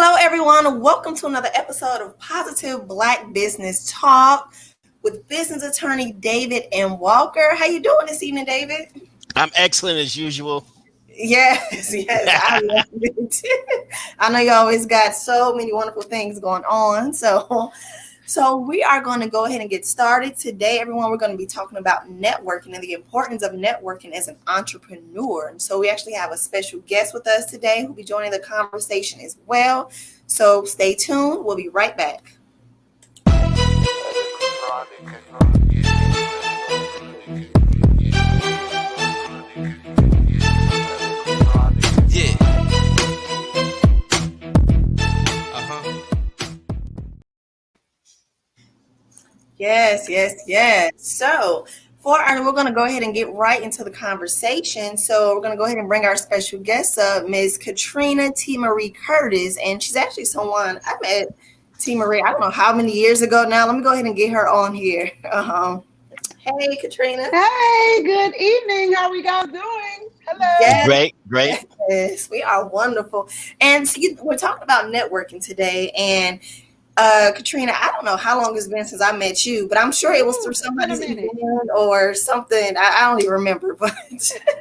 Hello, everyone. Welcome to another episode of Positive Black Business Talk with business attorney David and Walker. How you doing this evening, David? I'm excellent as usual. Yes, I love it. I know you always got so many wonderful things going on. So we are going to go ahead and get started today. Everyone, we're going to be talking about networking and the importance of networking as an entrepreneur. And so we actually have a special guest with us today who'll be joining the conversation as well. So stay tuned. We'll be right back. Yes. So we're going to go ahead and get right into the conversation. So we're going to go ahead and bring our special guest up, Ms. Katrina T. Marie Curtis. And she's actually someone I met T. Marie, I don't know how many years ago now. Let me go ahead and get her on here. Hey, Katrina. Hey, good evening. How are we guys doing? Hello. Yes. Great. Yes, we are wonderful. And so we're talking about networking today. And Katrina, I don't know how long it's been since I met you, but I'm sure it was through somebody's event or something. I don't even remember, but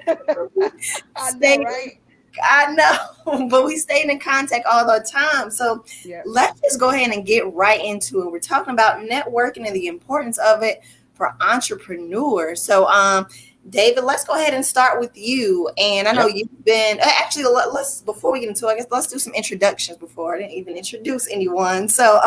I know, right? I know, but we stayed in contact all the time. So Let's just go ahead and get right into it. We're talking about networking and the importance of it for entrepreneurs. So, David, let's go ahead and start with you. And I know you've been actually. Let's before we get into it, I guess let's do some introductions before I didn't even introduce anyone. So,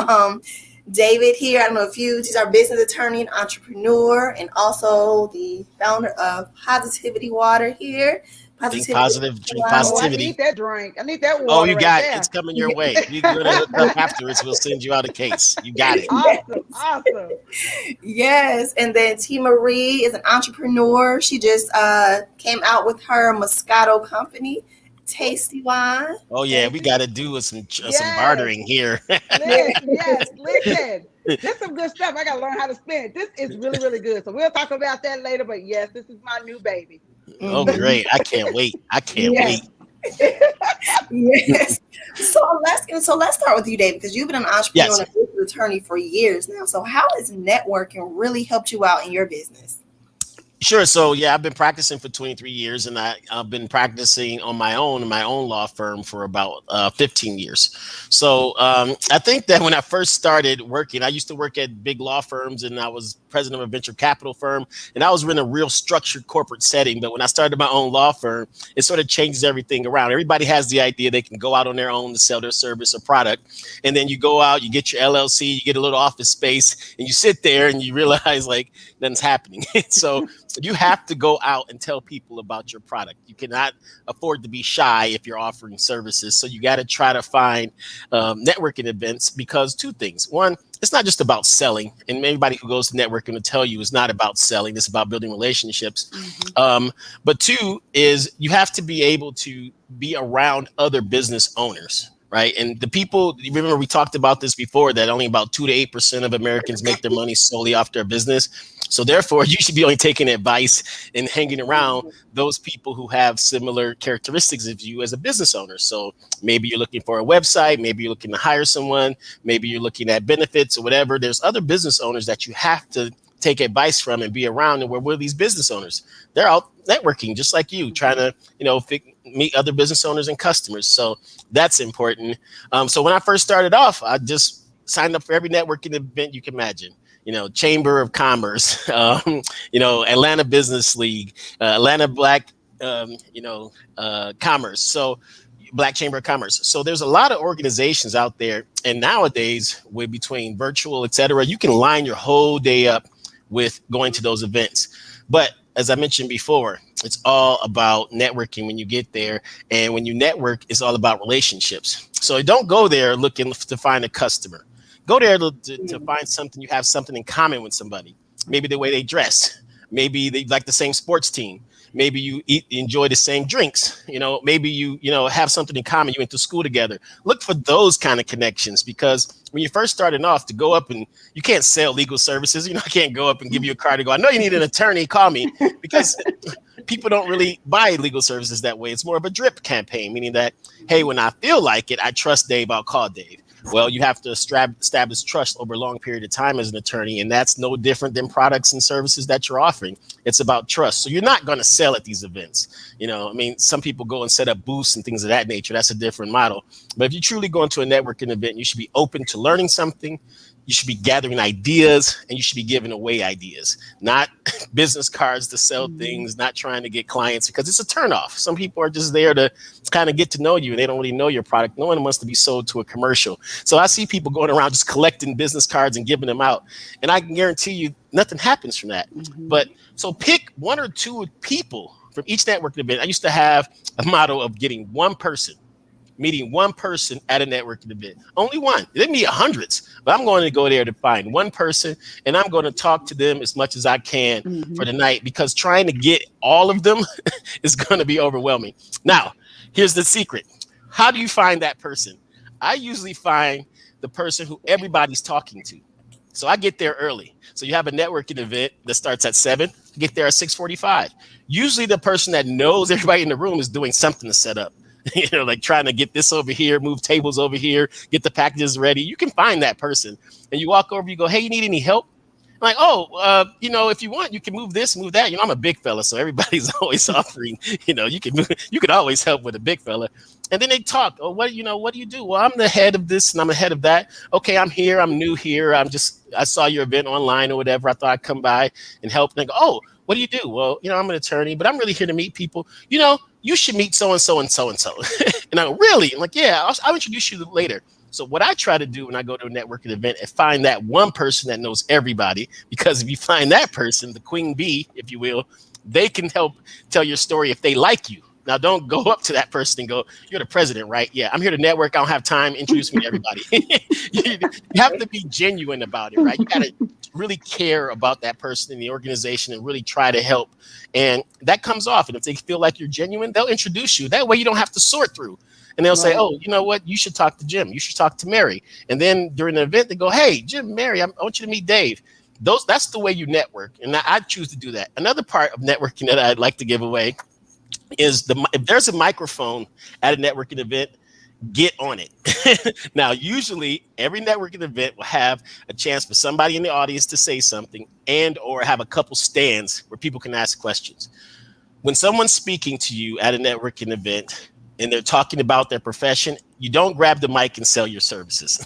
David here. I don't know if he's our business attorney and entrepreneur, and also the founder of Positivity Water here. Drink positivity. I need that drink. I need that water. Oh, you got it. It's coming your way. You're going to hook up afterwards. We'll send you out a case. You got it. Awesome. Yes. And then T. Marie is an entrepreneur. She just came out with her Moscato company, Tasty Wine. Oh, yeah. We got to do some bartering here. Listen. This is some good stuff. I got to learn how to spin. This is really, really good. So we'll talk about that later. But yes, this is my new baby. Oh, great. I can't wait. Wait. Yes. So let's start with you, David, because you've been an entrepreneur and a business attorney for years now. So how has networking really helped you out in your business? Sure. So, I've been practicing for 23 years, and I've been practicing on my own in my own law firm for about 15 years. So I think that when I first started working, I used to work at big law firms, and I was president of a venture capital firm, and I was in a real structured corporate setting. But when I started my own law firm, it sort of changes everything around. Everybody has the idea they can go out on their own to sell their service or product. And then you go out, you get your LLC, you get a little office space, and you sit there and you realize like nothing's happening. So you have to go out and tell people about your product. You cannot afford to be shy if you're offering services. So you got to try to find networking events, because two things. One, it's not just about selling. And everybody who goes to networking will tell you it's not about selling. It's about building relationships. Mm-hmm. But two is you have to be able to be around other business owners. Right. And the people, remember, we talked about this before, that only about 2 to 8% of Americans make their money solely off their business. So therefore, you should be only taking advice and hanging around those people who have similar characteristics of you as a business owner. So maybe you're looking for a website, maybe you're looking to hire someone, maybe you're looking at benefits or whatever. There's other business owners that you have to take advice from and be around. And we're these business owners. They're out networking just like you, trying to, meet other business owners and customers. So that's important. So when I first started off, I just signed up for every networking event you can imagine. Chamber of Commerce, Atlanta Business League, Atlanta Black, Commerce. So Black Chamber of Commerce. So there's a lot of organizations out there. And nowadays, with between virtual, et cetera, you can line your whole day up with going to those events. But as I mentioned before, it's all about networking when you get there. And when you network, it's all about relationships. So don't go there looking to find a customer. Go there to find something. You have something in common with somebody. Maybe the way they dress. Maybe they like the same sports team. Maybe you enjoy the same drinks. Maybe you have something in common. You went to school together. Look for those kind of connections, because when you're first starting off, to go up and you can't sell legal services. I can't go up and give you a card to go, I know you need an attorney, call me, because people don't really buy legal services that way. It's more of a drip campaign, meaning that, hey, when I feel like it, I trust Dave, I'll call Dave. Well, you have to establish trust over a long period of time as an attorney, and that's no different than products and services that you're offering. It's about trust. So you're not going to sell at these events. Some people go and set up booths and things of that nature. That's a different model. But if you truly go into a networking event, you should be open to learning something. You should be gathering ideas, and you should be giving away ideas, not business cards to sell things, not trying to get clients, because it's a turnoff. Some people are just there to kind of get to know you, and they don't really know your product. No one wants to be sold to a commercial. So I see people going around just collecting business cards and giving them out, and I can guarantee you nothing happens from that. But so pick one or two people from each networking event. I used to have a motto of meeting one person at a networking event. Only one. They meet hundreds, but I'm going to go there to find one person, and I'm going to talk to them as much as I can for the night, because trying to get all of them is going to be overwhelming. Now, here's the secret. How do you find that person? I usually find the person who everybody's talking to. So I get there early. So you have a networking event that starts at 7, get there at 6:45. Usually the person that knows everybody in the room is doing something to set up. Like trying to get this over here, move tables over here, get the packages ready. You can find that person, and you walk over, you go, hey, you need any help? I'm like, if you want, you can move this, move that. I'm a big fella, so everybody's always offering, you can always help with a big fella. And then they talk, oh, what do you do? Well, I'm the head of this and I'm the head of that. Okay, I'm here, I'm new here. I saw your event online or whatever. I thought I'd come by and help. And they go, oh, what do you do? Well, I'm an attorney, but I'm really here to meet people. You should meet so-and-so and so-and-so. And I go, really? I'm like, yeah, I'll introduce you later. So what I try to do when I go to a networking event is find that one person that knows everybody, because if you find that person, the queen bee, if you will, they can help tell your story if they like you. Now, don't go up to that person and go, you're the president, right? Yeah, I'm here to network. I don't have time. Introduce me to everybody. You have to be genuine about it, right? You got to really care about that person in the organization and really try to help. And that comes off. And if they feel like you're genuine, they'll introduce you. That way you don't have to sort through. And they'll say, oh, you know what? You should talk to Jim. You should talk to Mary. And then during the event, they go, hey, Jim, Mary, I want you to meet Dave. That's the way you network. And I choose to do that. Another part of networking that I'd like to give away is if there's a microphone at a networking event, get on it. Now, usually every networking event will have a chance for somebody in the audience to say something, and or have a couple stands where people can ask questions. When someone's speaking to you at a networking event and they're talking about their profession, you don't grab the mic and sell your services.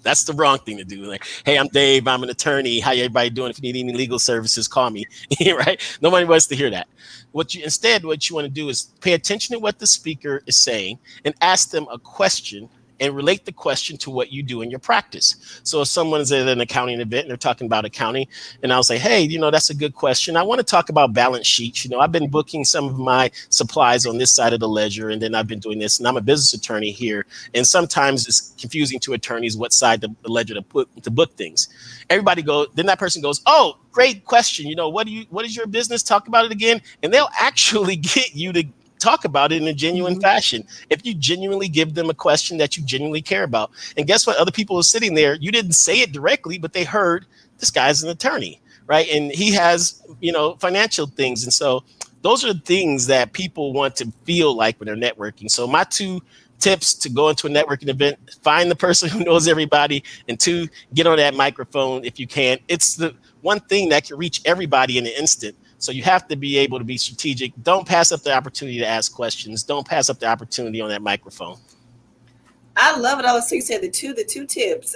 That's the wrong thing to do. Like, hey, I'm Dave, I'm an attorney. How everybody doing? If you need any legal services, call me. Right? Nobody wants to hear that. What you want to do is pay attention to what the speaker is saying and ask them a question and relate the question to what you do in your practice. So if someone's at an accounting event and they're talking about accounting, and I'll say, hey, that's a good question. I want to talk about balance sheets. I've been booking some of my supplies on this side of the ledger, and then I've been doing this, and I'm a business attorney here. And sometimes it's confusing to attorneys what side of the ledger to book things. Then that person goes, oh, great question. What is your business? Talk about it again. And they'll actually get you to talk about it in a genuine fashion if you genuinely give them a question that you genuinely care about. And guess what? Other people are sitting there. You didn't say it directly, but they heard this guy's an attorney, right? And he has, financial things. And so those are the things that people want to feel like when they're networking. So my 2 tips to go into a networking event: find the person who knows everybody, and 2, get on that microphone if you can. It's the one thing that can reach everybody in an instant. So you have to be able to be strategic. Don't pass up the opportunity to ask questions. Don't pass up the opportunity on that microphone. I love it. So you said the two tips.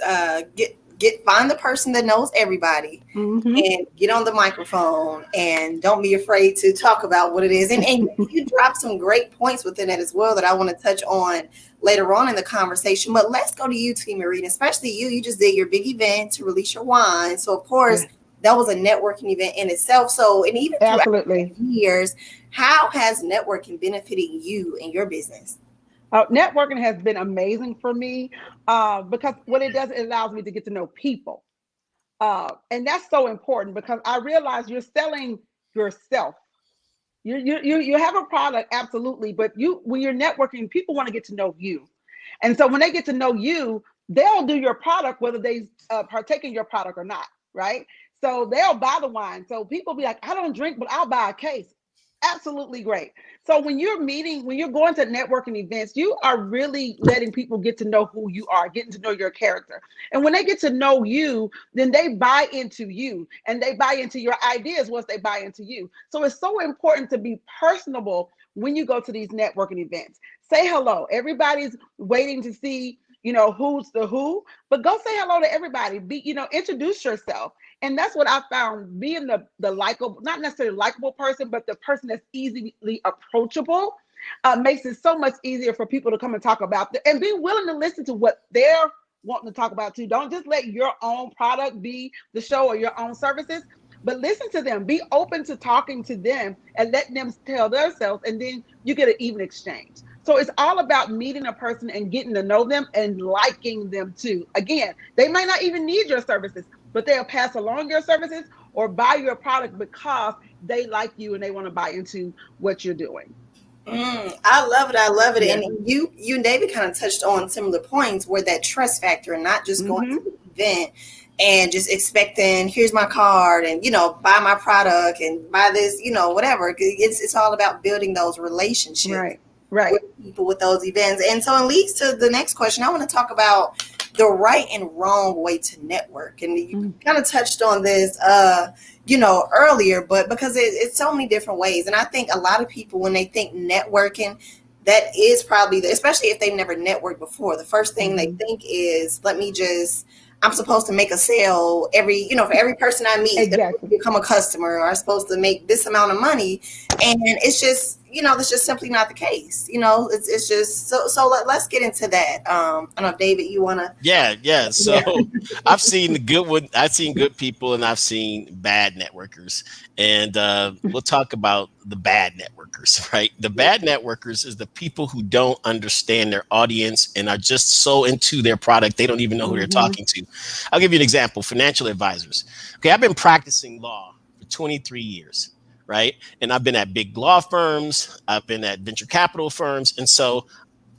Find the person that knows everybody, and get on the microphone, and don't be afraid to talk about what it is. And you drop some great points within it as well that I want to touch on later on in the conversation. But let's go to you, T. Marie, especially you. You just did your big event to release your wine. So of course, that was a networking event in itself. So, and even throughout years, how has networking benefited you in your business? Networking has been amazing for me because what it does, it allows me to get to know people. And that's so important, because I realize you're selling yourself You have a product, absolutely, but when you're networking, people want to get to know you. And so when they get to know you, they'll do your product whether they partake in your product or not, right? So they'll buy the wine. So people be like, I don't drink, but I'll buy a case. Absolutely great. So when you're going to networking events, you are really letting people get to know who you are, getting to know your character. And when they get to know you, then they buy into you and they buy into your ideas once they buy into you. So it's so important to be personable when you go to these networking events. Say hello. Everybody's waiting to see, who's the who, but go say hello to everybody. Introduce yourself. And that's what I found, being the likable, not necessarily likable person, but the person that's easily approachable, makes it so much easier for people to come and talk about and be willing to listen to what they're wanting to talk about too. Don't just let your own product be the show or your own services, but listen to them. Be open to talking to them and letting them tell themselves, and then you get an even exchange. So it's all about meeting a person and getting to know them and liking them too. Again, they might not even need your services, but they'll pass along your services or buy your product because they like you and they want to buy into what you're doing. I love it. I love it. Yeah. And you and David kind of touched on similar points where that trust factor, and not just going to the event and just expecting, here's my card and, buy my product and buy this, whatever. It's all about building those relationships right. with people with those events. And so it leads to the next question. I want to talk about the right and wrong way to network. And you kind of touched on this, earlier, but because it's so many different ways. And I think a lot of people, when they think networking, that is probably, especially if they've never networked before, the first thing they think is, I'm supposed to make a sale for every person I meet, exactly, become a customer, or I'm supposed to make this amount of money. And it's just, that's just simply not the case. It's just let's get into that. I don't know, David, you want to? Yeah. So I've seen the good one. I've seen good people and I've seen bad networkers. And we'll talk about the bad networkers, right? The bad networkers is the people who don't understand their audience and are just so into their product, they don't even know who they're talking to. I'll give you an example. Financial advisors. Okay, I've been practicing law for 23 years. Right. And I've been at big law firms. I've been at venture capital firms. And so,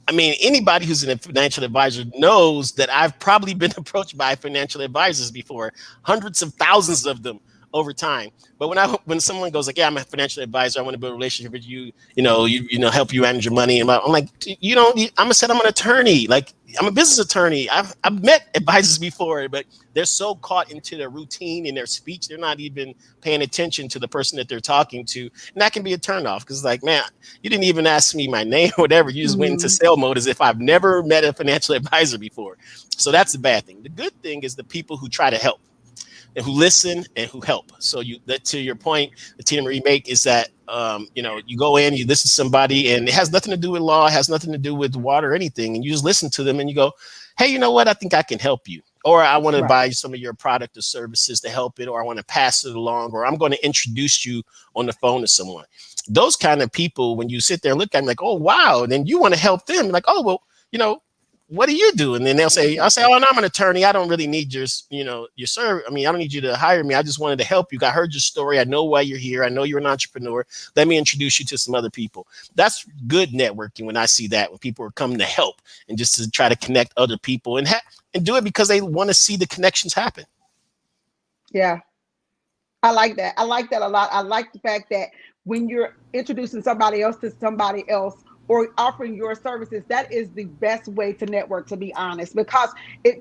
anybody who's a financial advisor knows that I've probably been approached by financial advisors before, hundreds of thousands of them over time. But when someone goes like, yeah, I'm a financial advisor, I want to build a relationship with you, help you manage your money. And I'm like, I'm an attorney. Like, I'm a business attorney. I've met advisors before, but they're so caught into their routine and their speech, they're not even paying attention to the person that they're talking to. And that can be a turnoff because, like, man, you didn't even ask me my name or whatever. You just went into sale mode as if I've never met a financial advisor before. So that's the bad thing. The good thing is the people who try to help and who listen and who help. So to your point, the Tina Marie make is that, you go in, you listen to somebody and it has nothing to do with law, it has nothing to do with water or anything. And you just listen to them and you go, hey, you know what? I think I can help you. Or I want to buy some of your product or services to help it, or I want to pass it along, or I'm going to introduce you on the phone to someone. Those kind of people, when you sit there and look at them like, oh, wow. And then you want to help them like, oh, well, what do you do? And then I'll say, oh, no, I'm an attorney. I don't really need your service. I don't need you to hire me. I just wanted to help you. I heard your story. I know why you're here. I know you're an entrepreneur. Let me introduce you to some other people. That's good networking when I see that, when people are coming to help and just to try to connect other people and do it because they want to see the connections happen. Yeah. I like that. I like that a lot. I like the fact that when you're introducing somebody else to somebody else, or offering your services, that is the best way to network, to be honest, because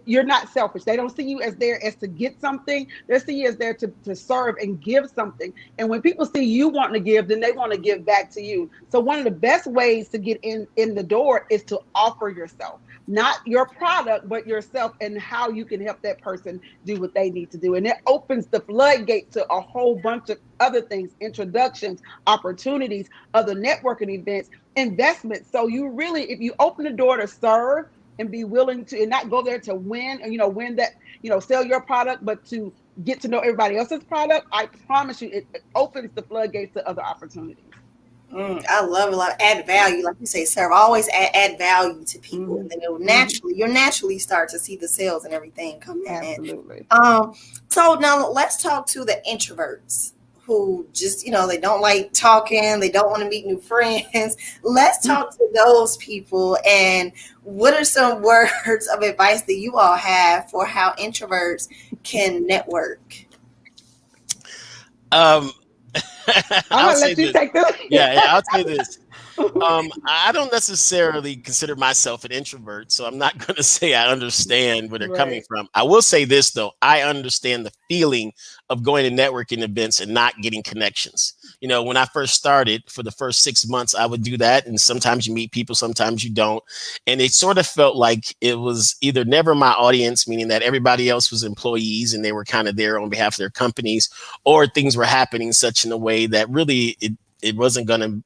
you're not selfish. They don't see you as there as to get something. They see you as there to serve and give something. And when people see you wanting to give, then they want to give back to you. So one of the best ways to get in the door is to offer yourself, not your product, but yourself, and how you can help that person do what they need to do. And it opens the floodgate to a whole bunch of other things, introductions, opportunities, other networking events, investments. So you really, if you open the door to serve and be willing to, and not go there to win, and win that, sell your product, but to get to know everybody else's product, I promise you, it opens the floodgates to other opportunities. I love it. Add value, like you say, serve. Always add value to people, and then you'll naturally start to see the sales and everything come in. Absolutely. So now let's talk to the introverts who just, they don't like talking, they don't want to meet new friends. Let's talk to those people. And what are some words of advice that you all have for how introverts can network? I'm I'll gonna say let you this. take this. Yeah, I'll say this. I don't necessarily consider myself an introvert, so I'm not going to say I understand where they're coming from. I will say this, though. I understand the feeling of going to networking events and not getting connections. When I first started, for the first 6 months, I would do that. And sometimes you meet people, sometimes you don't. And it sort of felt like it was either never my audience, meaning that everybody else was employees and they were kind of there on behalf of their companies, or things were happening such in a way that really it wasn't going to,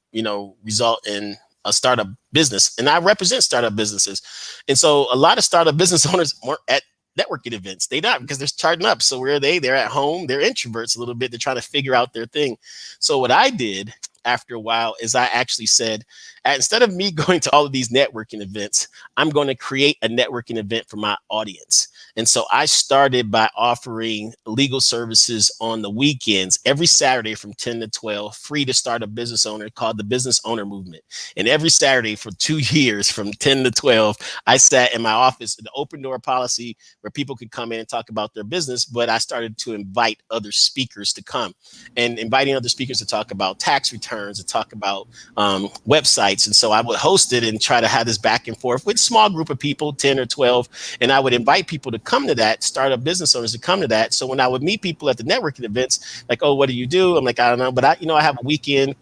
result in a startup business. And I represent startup businesses. And so a lot of startup business owners weren't at networking events. They're not, because they're starting up. So where are they? They're at home. They're introverts a little bit. They're trying to figure out their thing. So what I did after a while is I actually said, instead of me going to all of these networking events, I'm going to create a networking event for my audience. And so I started by offering legal services on the weekends, every Saturday from 10 to 12, free to start a business owner, called the Business Owner Movement. And every Saturday for 2 years from 10 to 12, I sat in my office, the open door policy, where people could come in and talk about their business. But I started to invite other speakers to come, and inviting other speakers to talk about tax returns, to talk about websites. And so I would host it and try to have this back and forth with a small group of people, 10 or 12. And I would invite people to come to that, startup business owners to come to that. So when I would meet people at the networking events, like, oh, what do you do? I'm like, I don't know. But I have a weekend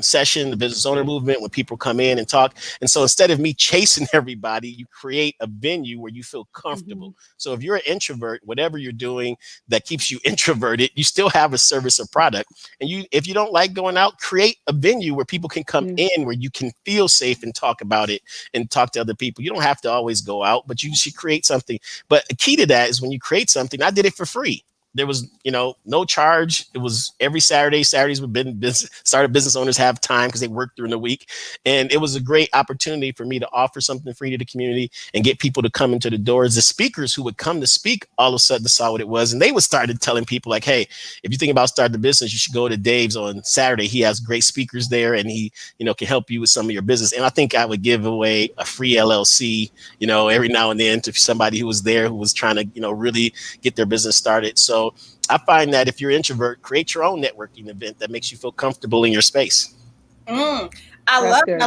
session, the Business Owner Movement, when people come in and talk. And so instead of me chasing everybody, you create a venue where you feel comfortable. So if you're an introvert, whatever you're doing that keeps you introverted, you still have a service or product. And if you don't like going out, create a venue where people can come in, where you can feel safe and talk about it and talk to other people. You don't have to always go out, but you should create something. But a key to that is when you create something, I did it for free. There was, no charge. It was every Saturday. Saturdays would be started business owners have time because they work during the week. And it was a great opportunity for me to offer something free to the community and get people to come into the doors. The speakers who would come to speak all of a sudden saw what it was. And they would start telling people like, hey, if you think about starting a business, you should go to Dave's on Saturday. He has great speakers there, and he, can help you with some of your business. And I think I would give away a free LLC, every now and then to somebody who was there, who was trying to, really get their business started. So I find that if you're an introvert, create your own networking event that makes you feel comfortable in your space. I love it.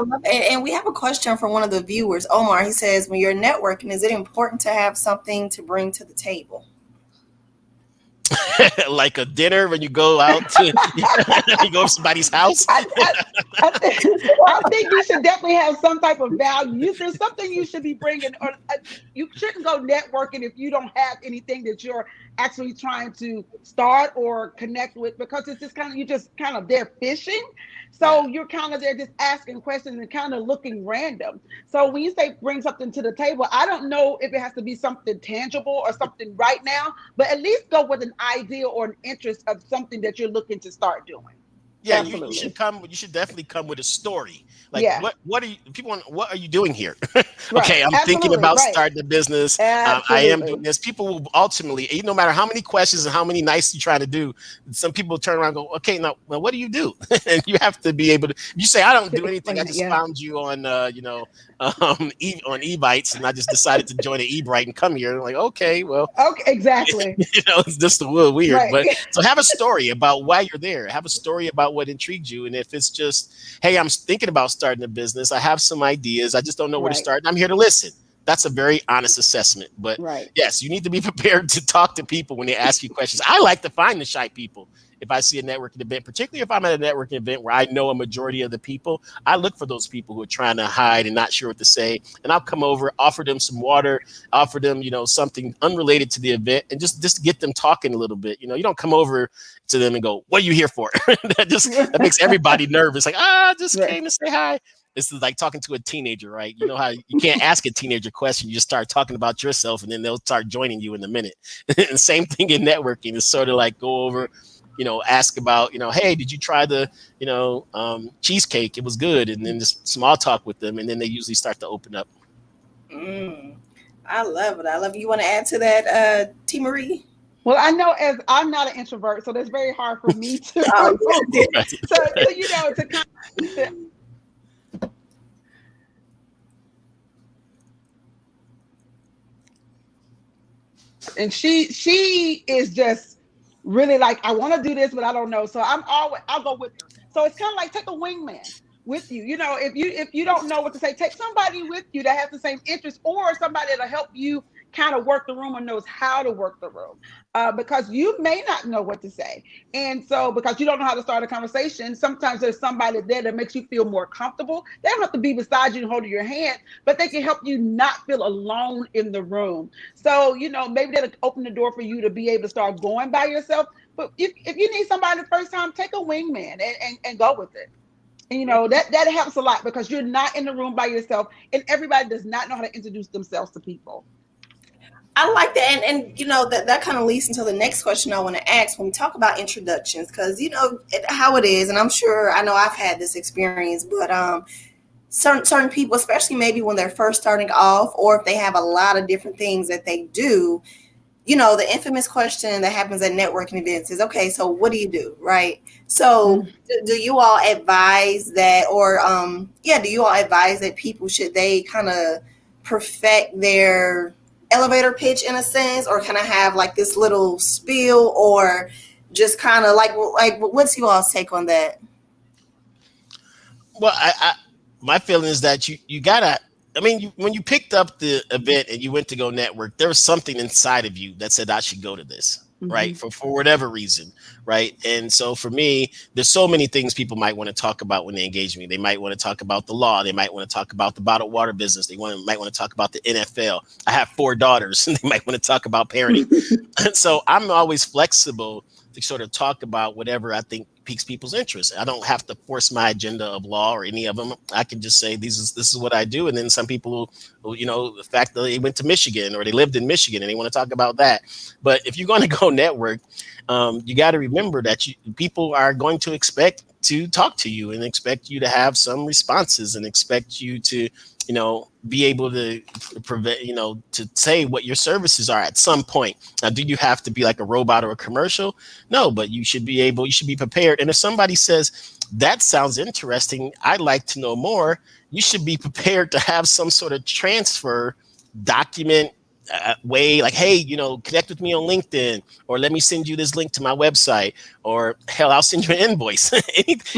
And we have a question from one of the viewers, Omar. He says, when you're networking, is it important to have something to bring to the table? Like a dinner when you go out to you go to somebody's house. I think you should definitely have some type of value. There's something you should be bringing, or you shouldn't go networking if you don't have anything that you're actually trying to start or connect with, because it's just you're just kind of there fishing. So you're kind of there just asking questions and kind of looking random. So when you say bring something to the table, I don't know if it has to be something tangible or something right now, but at least go with an idea or an interest of something that you're looking to start doing. Yeah, you should come. You should definitely come with a story. Like, what are you? People want. What are you doing here? Okay, I'm thinking about starting a business. I am doing this. People will ultimately, no matter how many questions and how many nice you try to do, some people turn around and go, okay, now, well, what do you do? And you have to be able to. You say, I don't do anything. I just found you on, on Evites, and I just decided to join an eBrite and come here. I'm like, okay, well, exactly. It's just a little weird. But so have a story about why you're there. Have a story about what intrigued you. And if it's just, hey, I'm thinking about starting a business, I have some ideas, I just don't know where to start, and I'm here to listen. That's a very honest assessment. But yes, you need to be prepared to talk to people when they ask you questions. I like to find the shy people. If I see a networking event, particularly if I'm at a networking event where I know a majority of the people, I look for those people who are trying to hide and not sure what to say. And I'll come over, offer them some water, offer them, something unrelated to the event, and just get them talking a little bit. You don't come over to them and go, what are you here for? that makes everybody nervous. Like, I just came to say hi. This is like talking to a teenager, right? You know how you can't ask a teenager question. You just start talking about yourself, and then they'll start joining you in a minute. And same thing in networking. It's sort of like go over, ask about, hey, did you try the, cheesecake? It was good. And then just small talk with them. And then they usually start to open up. I love it. You want to add to that, T. Marie? Well, I know as I'm not an introvert, so that's very hard for me to Right. so you know to kind of, and she is just really like, I want to do this, but I don't know. So I'll go with her. So it's kind of like take a wingman with you. You know, if you don't know what to say, take somebody with you that has the same interest, or somebody that'll help you kind of work the room or knows how to work the room. Because you may not know what to say. And so because you don't know how to start a conversation, sometimes there's somebody there that makes you feel more comfortable. They don't have to be beside you and holding your hand, but they can help you not feel alone in the room. So, you know, maybe that'll open the door for you to be able to start going by yourself. But if you need somebody the first time, take a wingman and go with it. And you know, that helps a lot because you're not in the room by yourself, and everybody does not know how to introduce themselves to people. I like that, and you know that kind of leads into the next question I want to ask when we talk about introductions, because you know how it is, and I'm sure I know I've had this experience, but certain people, especially maybe when they're first starting off, or if they have a lot of different things that they do, you know, the infamous question that happens at networking events is, okay, so what do you do, right? So do you all advise that, or yeah, do you all advise that people should they kind of perfect their elevator pitch in a sense, or kind of have like this little spiel, or just kind of like what's you all's take on that? Well, my feeling is that you gotta. I mean, when you picked up the event and you went to go network, there was something inside of you that said I should go to this, right? Mm-hmm. For whatever reason, right? And so for me, there's so many things people might want to talk about when they engage me. They might want to talk about the law. They might want to talk about the bottled water business. Might want to talk about the NFL. I have 4 daughters, and they might want to talk about parenting. And so I'm always flexible to sort of talk about whatever I think piques people's interest. I don't have to force my agenda of law or any of them. I can just say this is what I do, and then some people, you know, the fact that they went to Michigan or they lived in Michigan and they want to talk about that. But if you're going to go network, you got to remember that people are going to expect to talk to you and expect you to have some responses and expect you to, you know, be able to prevent, you know, to say what your services are at some point. Now, do you have to be like a robot or a commercial? No, but you should be prepared. And if somebody says, that sounds interesting, I'd like to know more, you should be prepared to have some sort of transfer document way, like, hey, you know, connect with me on LinkedIn, or let me send you this link to my website, or hell, I'll send you an invoice.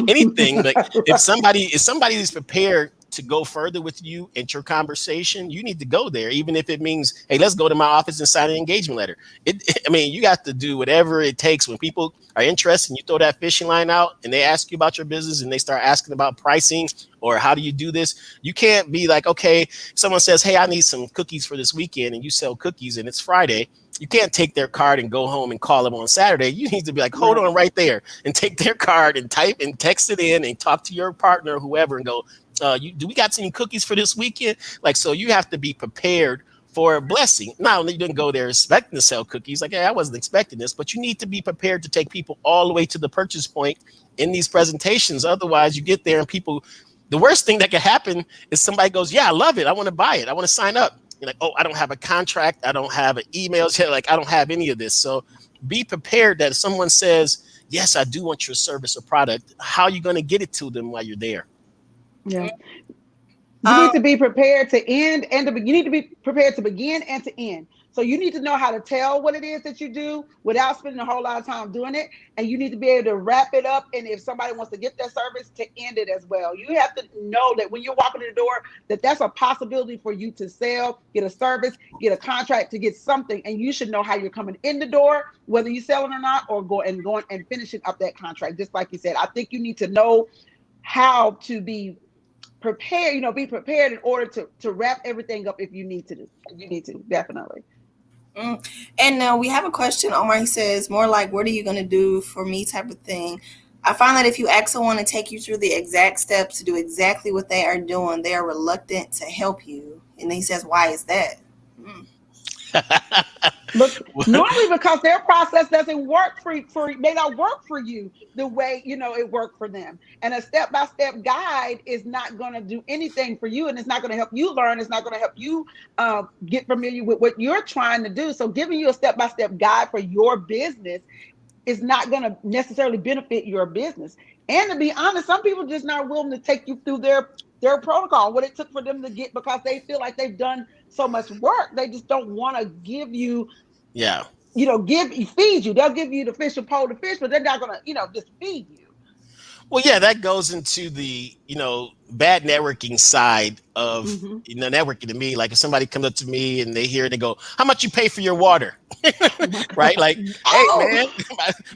Anything. Like if somebody is prepared to go further with you into your conversation, you need to go there, even if it means, hey, let's go to my office and sign an engagement letter. I mean, you got to do whatever it takes. When people are interested and you throw that fishing line out and they ask you about your business and they start asking about pricing or how do you do this, you can't be like, okay, someone says, hey, I need some cookies for this weekend, and you sell cookies and it's Friday. You can't take their card and go home and call them on Saturday. You need to be like, hold on right there, and take their card and type and text it in and talk to your partner or whoever and go, do we got any cookies for this weekend? Like, so you have to be prepared for a blessing. Now, you didn't go there expecting to sell cookies. Like, hey, I wasn't expecting this, but you need to be prepared to take people all the way to the purchase point in these presentations. Otherwise, you get there and people, the worst thing that could happen is somebody goes, yeah, I love it. I want to buy it. I want to sign up. You're like, oh, I don't have a contract. I don't have an email. Like, I don't have any of this. So be prepared that if someone says, yes, I do want your service or product, how are you going to get it to them while you're there? Yeah. You need to be prepared to end and you need to be prepared to begin and to end. So you need to know how to tell what it is that you do without spending a whole lot of time doing it. And you need to be able to wrap it up. And if somebody wants to get their service, to end it as well. You have to know that when you're walking in the door, that's a possibility for you to sell, get a service, get a contract, to get something. And you should know how you're coming in the door, whether you're selling or not, or going and finishing up that contract. Just like you said, I think you need to know how to be prepared, be prepared in order to wrap everything up if you need to. Definitely. And now we have a question. Omar, he says, more like, what are you going to do for me type of thing. I find that if you ask someone to take you through the exact steps to do exactly what they are doing, they are reluctant to help you. And he says, why is that? But normally because their process doesn't work for may not work for you the way it worked for them. And a step-by-step guide is not going to do anything for you, and it's not going to help you learn. It's not going to help you get familiar with what you're trying to do. So giving you a step-by-step guide for your business is not going to necessarily benefit your business. And to be honest, some people just not willing to take you through their protocol, what it took for them to get, because they feel like they've done so much work. They just don't want to give you, Yeah. Feed you. They'll give you the fish and pole the fish, but they're not going to, just feed you. Well, yeah, that goes into the, bad networking side of, networking to me. Like if somebody comes up to me and they hear it and go, how much you pay for your water? Right? Like, hey, man,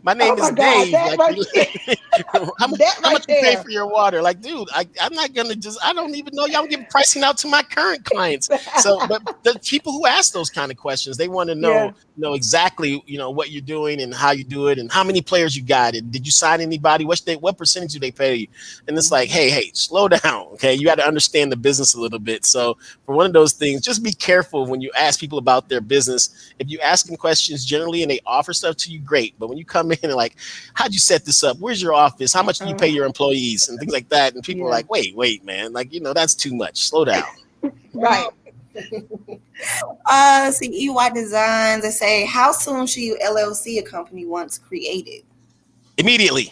my name is Dave. How much you pay for your water? Like, dude, I'm not going to I don't even know y'all give pricing out to my current clients. So, but the people who ask those kind of questions, they want to know, exactly, what you're doing and how you do it and how many players you got. And did you sign anybody? What percentage do they pay you? And it's like, hey, slow down. Okay. You got to understand the business a little bit. So for one of those things, just be careful when you ask people about their business. If you ask them questions generally and they offer stuff to you, great. But when you come in and like, how'd you set this up? Where's your office? How much do you pay your employees and things like that? And people are like, wait, man, like, that's too much. Slow down. Right. See, EY Designs, they say, how soon should you LLC a company once created? Immediately.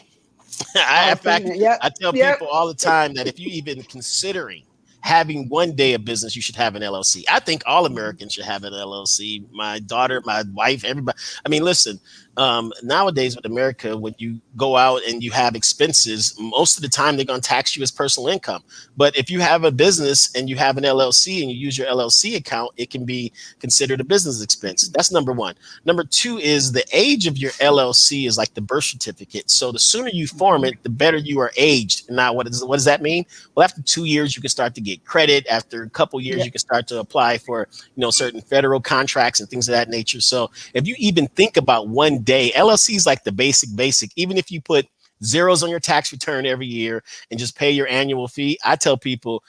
In fact, I tell people all the time that if you even considering having one day of business, you should have an LLC. I think all Americans should have an LLC. My daughter, my wife, everybody. I mean, listen, nowadays with America, when you go out and you have expenses, most of the time they're going to tax you as personal income. But if you have a business and you have an LLC and you use your LLC account, it can be considered a business expense. That's number one. Number two is the age of your LLC is like the birth certificate. So the sooner you form it, the better you are aged. Now, what does that mean? Well, after 2 years, you can start to get credit. After a couple years, you can start to apply for, certain federal contracts and things of that nature. So if you even think about one day, LLC is like the basic. Even if you put zeros on your tax return every year and just pay your annual fee, I tell people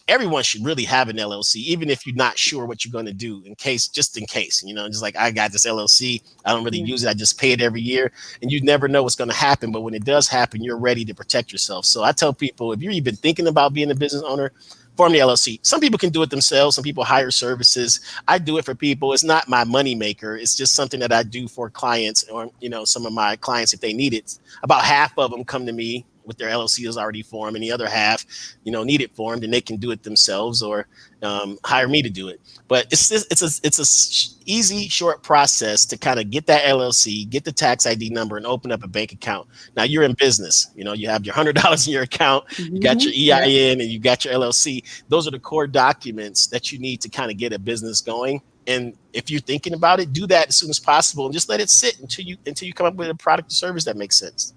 everyone should really have an LLC, even if you're not sure what you're going to do just in case, just like I got this LLC. I don't really use it. I just pay it every year, and you never know what's going to happen. But when it does happen, you're ready to protect yourself. So I tell people, if you're even thinking about being a business owner, form the LLC. Some people can do it themselves. Some people hire services. I do it for people. It's not my money maker. It's just something that I do for clients or, some of my clients, if they need it. About half of them come to me with their LLC is already formed, and the other half, need it formed, and they can do it themselves or hire me to do it. But it's a easy, short process to kind of get that LLC, get the tax ID number, and open up a bank account. Now you're in business. You have your $100 in your account, you got your EIN, and you got your LLC. Those are the core documents that you need to kind of get a business going. And if you're thinking about it, do that as soon as possible, and just let it sit until you come up with a product or service that makes sense.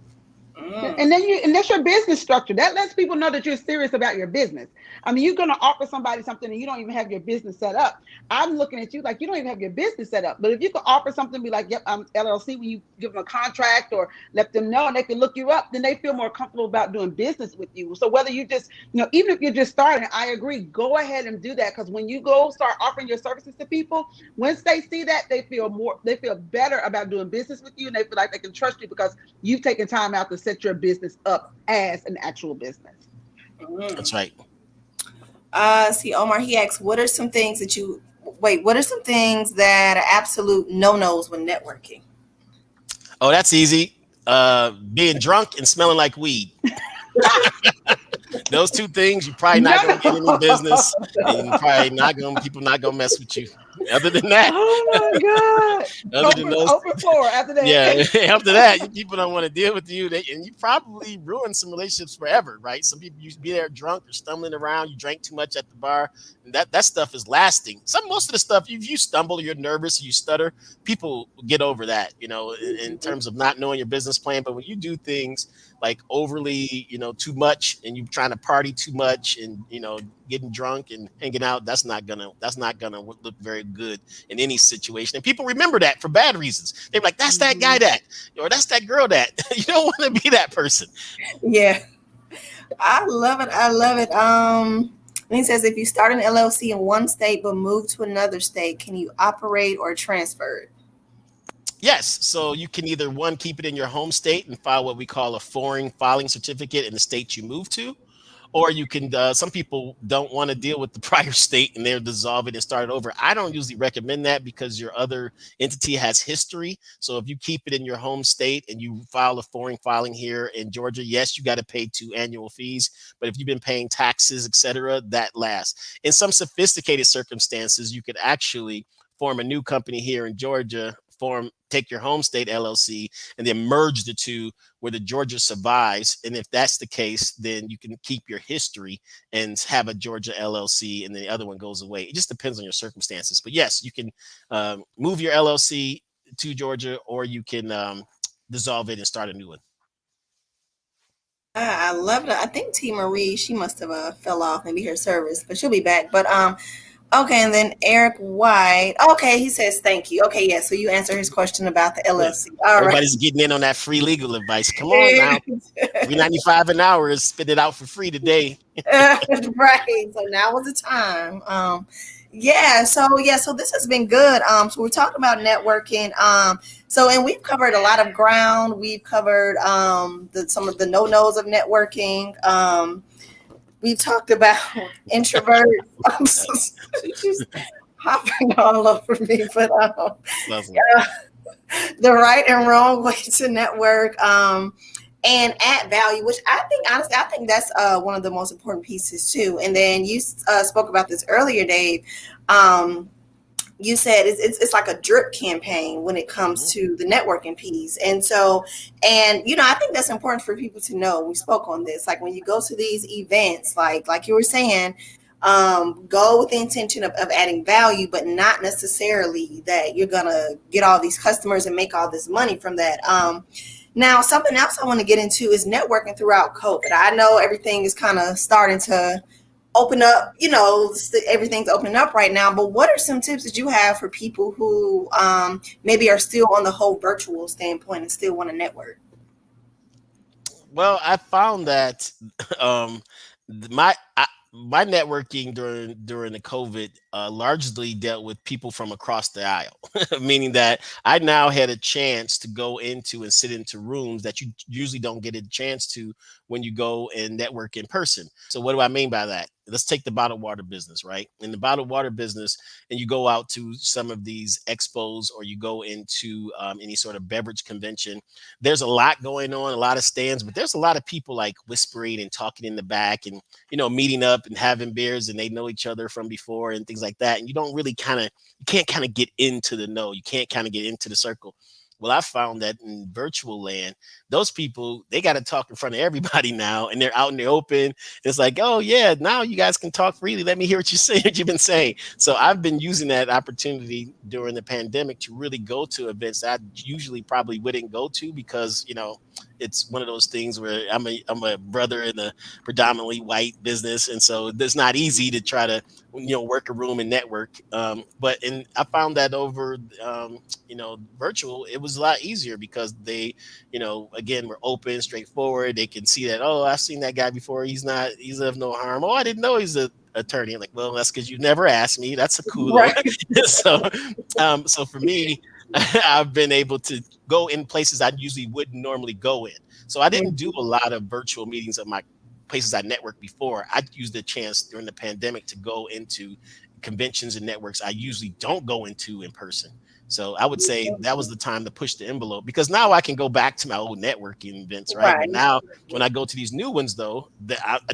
And that's your business structure. That lets people know that you're serious about your business. I mean, you're going to offer somebody something and you don't even have your business set up. I'm looking at you like you don't even have your business set up. But if you could offer something, be like, yep, I'm LLC, when you give them a contract or let them know and they can look you up, then they feel more comfortable about doing business with you. So whether you just, even if you're just starting, I agree, go ahead and do that. Because when you go start offering your services to people, once they see that, they feel better about doing business with you, and they feel like they can trust you because you've taken time out to set your business up as an actual business. That's right. See, Omar, he asks, what are some things that are absolute no-nos when networking? Oh, that's easy. Being drunk and smelling like weed. Those two things, you're probably not going to get any business, and you're probably people not going to mess with you. Other than that, oh my God, open floor after that. Yeah, after that, people don't want to deal with you, and you probably ruin some relationships forever, right? Some people used to be there drunk or stumbling around. You drank too much at the bar, and that stuff is lasting. Most of the stuff, if you stumble, you're nervous, or you stutter, people get over that, in terms of not knowing your business plan. But when you do things like overly, too much, and you're trying to party too much, and getting drunk and hanging out, that's not gonna look very good in any situation. And people remember that for bad reasons. They're like, that's that guy that, or that's that girl that. You don't want to be that person. Yeah, I love it. And he says, if you start an LLC in one state but move to another state, can you operate or transfer it? Yes. So you can either one, keep it in your home state and file what we call a foreign filing certificate in the state you move to, or you can some people don't want to deal with the prior state and they'll dissolve it and start it over. I don't usually recommend that because your other entity has history. So if you keep it in your home state and you file a foreign filing here in Georgia, yes, you got to pay 2 annual fees, but if you've been paying taxes, etc., that lasts. In some sophisticated circumstances, you could actually form a new company here in Georgia, take your home state LLC and then merge the two where the Georgia survives. And if that's the case, then you can keep your history and have a Georgia LLC and the other one goes away. It just depends on your circumstances. But yes, you can move your LLC to Georgia, or you can dissolve it and start a new one. I love it. I think T Marie, she must have fell off, maybe her service, but she'll be back. But okay, and then Eric White. Okay, he says thank you. Okay, yeah. So you answer his question about the Good. LLC. All right. Everybody's getting in on that free legal advice. Come on now. $3.95 an hour is spit it out for free today. Right. So now was the time. So this has been good. So we're talking about networking. And we've covered a lot of ground. We've covered some of the no-nos of networking. We've talked about introverts. She's hopping all over me, but the right and wrong way to network. And add value, which I think, honestly, I think that's one of the most important pieces too. And then you spoke about this earlier, Dave. You said it's like a drip campaign when it comes to the networking piece. And so, I think that's important for people to know. We spoke on this, like when you go to these events, like you were saying, go with the intention of adding value, but not necessarily that you're going to get all these customers and make all this money from that. Now, something else I want to get into is networking throughout COVID. I know everything is kind of starting to open up, everything's opening up right now, but what are some tips that you have for people who maybe are still on the whole virtual standpoint and still want to network? Well, I found that um, my my networking during the COVID largely dealt with people from across the aisle, meaning that I now had a chance to go into and sit into rooms that you usually don't get a chance to when you go and network in person. So what do I mean by that? Let's take the bottled water business, right? In the bottled water business, and you go out to some of these expos or you go into any sort of beverage convention, there's a lot going on, a lot of stands, but there's a lot of people like whispering and talking in the back and, meeting up and having beers and they know each other from before and things like that. And you don't really you can't kind of get into the know. You can't kind of get into the circle. Well, I found that in virtual land, those people, they got to talk in front of everybody now and they're out in the open. It's like, oh yeah, now you guys can talk freely. Let me hear what you say, what you've been saying. So I've been using that opportunity during the pandemic to really go to events that I usually probably wouldn't go to because, it's one of those things where I'm a brother in a predominantly white business. And so it's not easy to try to, work a room and network. But I found that over, virtual, it was a lot easier because they, again, we're open, straightforward. They can see that, oh, I've seen that guy before. He's of no harm. Oh, I didn't know he's a attorney. I'm like, well, that's because you never asked me. That's a cool. Right. So for me, I've been able to go in places I usually wouldn't normally go in. So I didn't do a lot of virtual meetings at my places I networked before. I used the chance during the pandemic to go into conventions and networks I usually don't go into in person. So I would say that was the time to push the envelope because now I can go back to my old networking events, right? But now when I go to these new ones, though,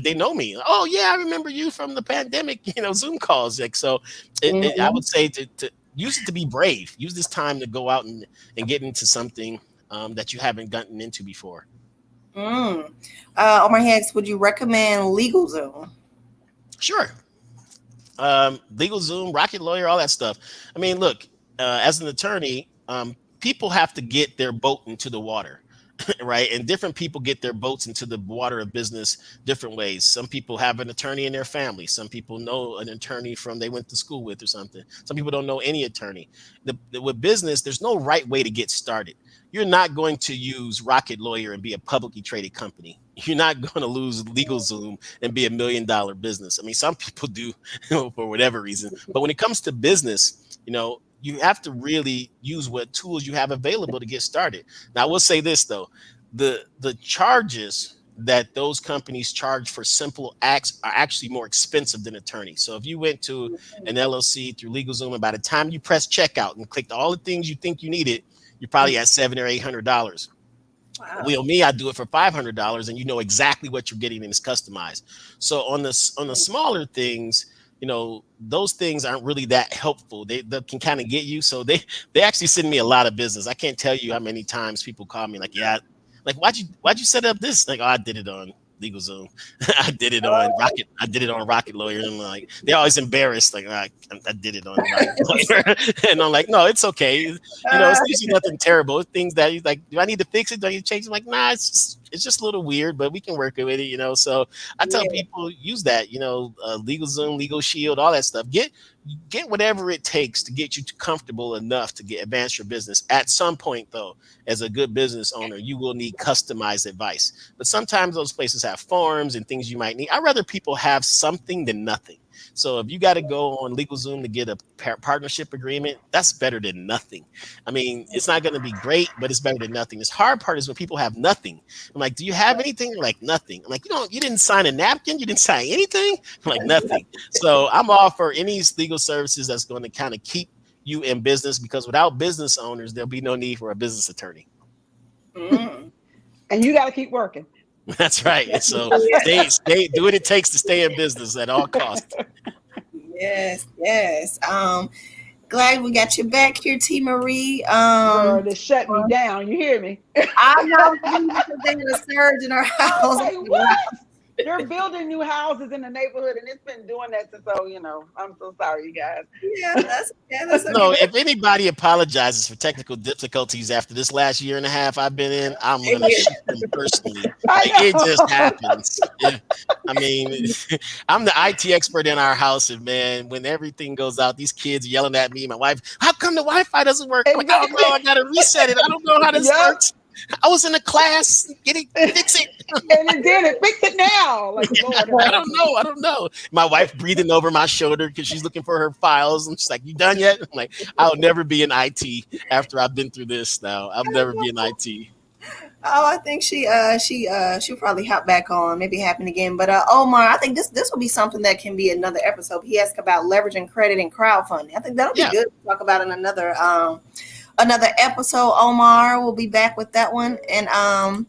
they know me. Oh yeah, I remember you from the pandemic, Zoom calls. Like so, I would say to use it to be brave. Use this time to go out and get into something that you haven't gotten into before. Omar Hicks, would you recommend LegalZoom? Sure. LegalZoom, Rocket Lawyer, all that stuff. I mean, look, as an attorney, people have to get their boat into the water. right? And different people get their boats into the water of business different ways. Some people have an attorney in their family. Some people know an attorney from they went to school with or something. Some people don't know any attorney. With business, there's no right way to get started. You're not going to use Rocket Lawyer and be a publicly traded company. You're not going to lose LegalZoom and be $1 million business. I mean, some people do for whatever reason. But when it comes to business, you have to really use what tools you have available to get started. Now, I will say this though, the charges that those companies charge for simple acts are actually more expensive than attorneys. So if you went to an LLC through LegalZoom, and by the time you press checkout and clicked all the things you think you needed, you're probably at $700 or $800. Wow. Well, me, I do it for $500, and you know exactly what you're getting, and it's customized. So on the smaller things, those things aren't really that helpful. They can kind of get you. So they actually send me a lot of business. I can't tell you how many times people call me like, yeah, like why'd you set up this? Like, oh, I did it on LegalZoom. I did it on Rocket Lawyer. And like they're always embarrassed. Like, I did it on Rocket Lawyer. And I'm like, no, it's okay. It's usually nothing terrible. It's things that you like, do I need to fix it? Do I need to change it? I'm like, nah, it's just a little weird, but we can work with it, So I tell people use that, LegalZoom, Legal Shield, all that stuff. Get whatever it takes to get you comfortable enough to advance your business. At some point, though, as a good business owner, you will need customized advice. But sometimes those places have forms and things you might need. I'd rather people have something than nothing. So if you got to go on LegalZoom to get a partnership agreement, that's better than nothing. I mean, it's not going to be great, but it's better than nothing. This hard part is when people have nothing. I'm like, do you have anything? They're like, nothing. I'm like, you didn't sign a napkin? You didn't sign anything? I'm like, nothing. So I'm all for any legal services that's going to kind of keep you in business, because without business owners, there'll be no need for a business attorney. And you got to keep working. That's right. And so stay, do what it takes to stay in business at all costs. Yes. Glad we got you back here, T. Marie. Girl, they shut me down. You hear me? I know they had a surge in our house. Like, what? They're building new houses in the neighborhood, and it's been doing that since. So I'm so sorry, you guys. Yeah, that's okay. No, if anybody apologizes for technical difficulties after this last year and a half I've been in, I'm gonna shoot them personally. It just happens. I mean, I'm the IT expert in our house, and man, when everything goes out, these kids yelling at me. My wife, how come the Wi-Fi doesn't work? Exactly. Like, I don't know. I gotta reset it. I don't know how this works. I was in a class. Fix it. And it did it. Fix it now. Like, Lord, I don't know. My wife breathing over my shoulder because she's looking for her files. And she's like, you done yet? I'm like, I'll never be in IT after I've been through this now. I'll never be in IT. Oh, I think she'll probably hop back on. Maybe happen again. But Omar, I think this will be something that can be another episode. He asked about leveraging credit and crowdfunding. I think that'll be good to talk about in another episode. Omar will be back with that one. And how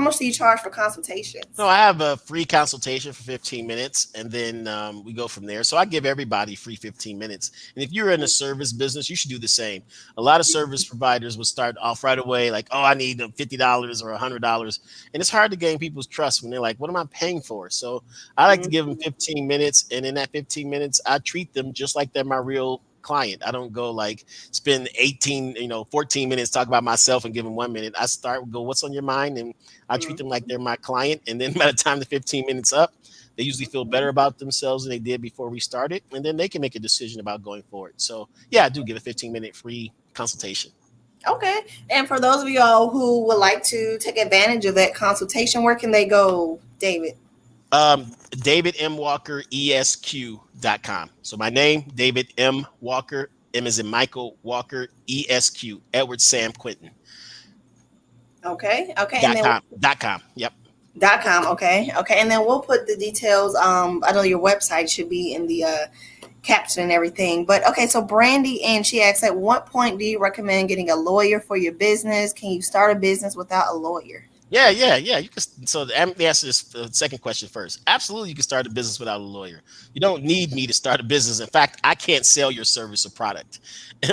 much do you charge for consultations? No, I have a free consultation for 15 minutes, and then we go from there. So I give everybody free 15 minutes. And if you're in a service business, you should do the same. A lot of service providers will start off right away like, oh, I need $50 or $100. And it's hard to gain people's trust when they're like, what am I paying for? So I like to give them 15 minutes. And in that 15 minutes, I treat them just like they're my real client. I don't go like spend 14 minutes talk about myself and give them 1 minute. I go, what's on your mind? And I treat them like they're my client. And then by the time the 15 minutes up, they usually feel better about themselves than they did before we started. And then they can make a decision about going forward. So yeah, I do give a 15-minute free consultation. Okay. And for those of y'all who would like to take advantage of that consultation, where can they go, David? David M. Walker, ESQ.com. So my name, David M. Walker, M as in Michael, Walker, ESQ, Edward Sam Quentin. Okay. Dot com. Yep. .com. Okay. And then we'll put the details. I know your website should be in the caption and everything. But okay, so Brandy, and she asks, at what point do you recommend getting a lawyer for your business? Can you start a business without a lawyer? Yeah. You can. So let me answer this second question first. Absolutely, you can start a business without a lawyer. You don't need me to start a business. In fact, I can't sell your service or product.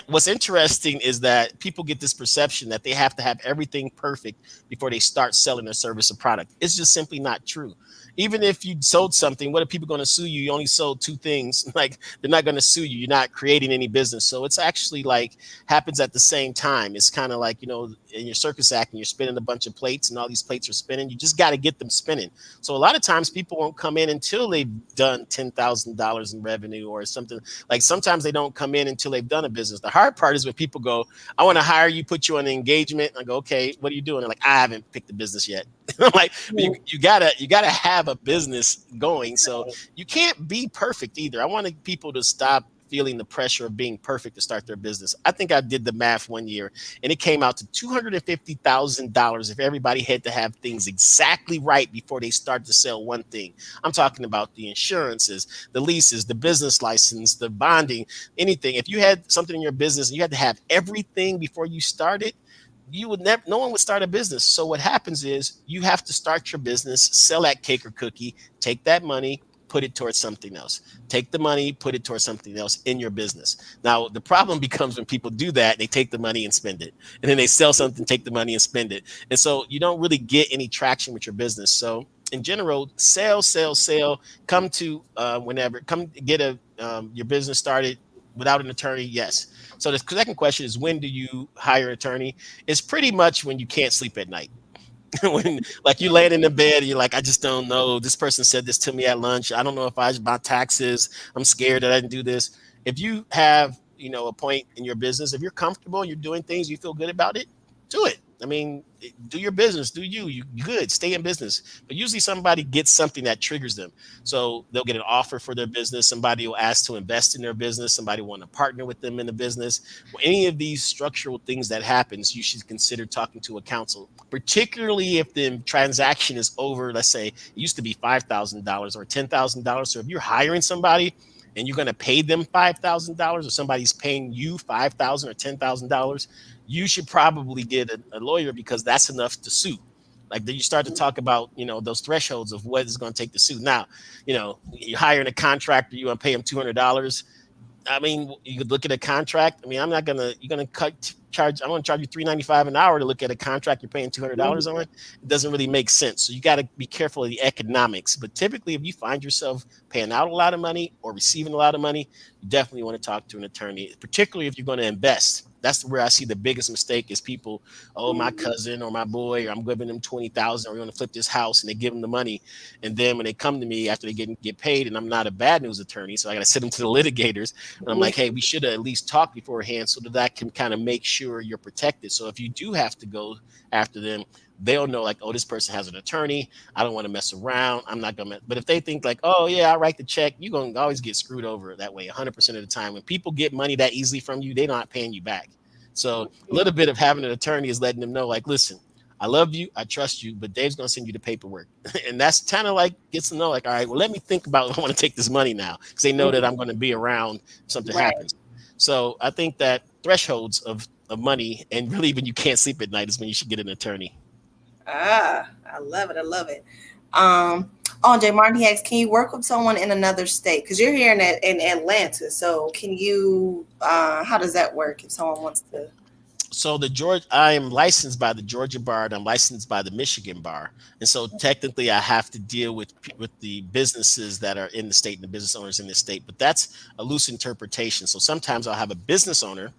What's interesting is that people get this perception that they have to have everything perfect before they start selling their service or product. It's just simply not true. even if you sold something, what are people going to sue you? You only sold two things. Like, they're not going to sue you. You're not creating any business. So it's actually like happens at the same time. It's kind of like, in your circus act and you're spinning a bunch of plates and all these plates are spinning. You just got to get them spinning. So a lot of times people won't come in until they've done $10,000 in revenue or something. Like, sometimes they don't come in until they've done a business. The hard part is when people go, I want to hire you, put you on an engagement. I go, okay, what are you doing? They're like, I haven't picked a business yet. I'm like, you gotta have a business going. So you can't be perfect either. I wanted people to stop feeling the pressure of being perfect to start their business. I think I did the math one year and it came out to $250,000 if everybody had to have things exactly right before they start to sell one thing. I'm talking about the insurances, the leases, the business license, the bonding, anything. If you had something in your business and you had to have everything before you started, you would never, no one would start a business. So what happens is you have to start your business, sell that cake or cookie, take that money, put it towards something else. Take the money, put it towards something else in your business. Now, the problem becomes when people do that, they take the money and spend it. And then they sell something, take the money and spend it. And so you don't really get any traction with your business. So in general, sell, come to whenever, come get your business started without an attorney. Yes. So the second question is, when do you hire an attorney? It's pretty much when you can't sleep at night. When, like, you laying in the bed and you're like, I just don't know. This person said this to me at lunch. I don't know if I should buy taxes. I'm scared that I didn't do this. If you have, a point in your business, if you're comfortable, you're doing things, you feel good about it, do it. I mean, do your business, do you good, stay in business. But usually somebody gets something that triggers them. So they'll get an offer for their business. Somebody will ask to invest in their business. Somebody want to partner with them in the business. Well, any of these structural things that happens, you should consider talking to a counsel, particularly if the transaction is over. Let's say it used to be $5,000 or $10,000. So if you're hiring somebody and you're going to pay them $5,000 or somebody's paying you $5,000 or $10,000, you should probably get a lawyer, because that's enough to sue. Like, then you start to talk about, those thresholds of what is going to take to sue. Now, you're hiring a contractor, you want to pay him $200. I mean, you could look at a contract. I mean, you're gonna I want to charge you $3.95 an hour to look at a contract you're paying $200 on. It doesn't really make sense. So you got to be careful of the economics. But typically, if you find yourself paying out a lot of money or receiving a lot of money, you definitely want to talk to an attorney, particularly if you're going to invest. That's where I see the biggest mistake is people, oh, my cousin or my boy, or I'm giving them 20,000, or we're going to flip this house, and they give them the money. And then when they come to me after they get paid, and I'm not a bad news attorney, so I got to send them to the litigators. And I'm like, hey, we should have at least talked beforehand so that I can kind of make sure you're protected. So if you do have to go after them, they'll know, like, oh, this person has an attorney. I don't want to mess around. I'm not going to. But if they think like, oh, yeah, I'll write the check, you're going to always get screwed over that way 100% of the time. When people get money that easily from you, they're not paying you back. So a little bit of having an attorney is letting them know, like, listen, I love you, I trust you, but Dave's going to send you the paperwork. And that's kind of like gets to know, like, all right, well, let me think about, I want to take this money now, because they know that I'm going to be around if something happens. So I think that thresholds of money, and really when you can't sleep at night, is when you should get an attorney. I love it. I love it. Oh, Jay Martin, he asks, can you work with someone in another state? Because you're here in Atlanta. So can you, how does that work if someone wants to? So I am licensed by the Georgia bar, and I'm licensed by the Michigan bar. And so technically I have to deal with the businesses that are in the state and the business owners in the state. But that's a loose interpretation. So sometimes I'll have a business owner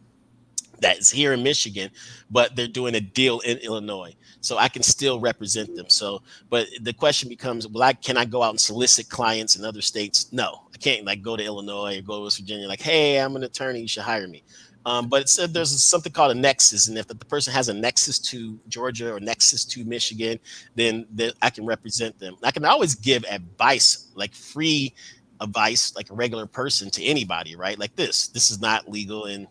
that is here in Michigan, but they're doing a deal in Illinois. So I can still represent them. So, but the question becomes, well, can I go out and solicit clients in other states? No, I can't, like, go to Illinois or go to West Virginia, like, hey, I'm an attorney, you should hire me. But it said there's something called a nexus. And if the person has a nexus to Georgia or nexus to Michigan, then I can represent them. I can always give advice, like free advice, like a regular person, to anybody, right? Like, this is not legal, and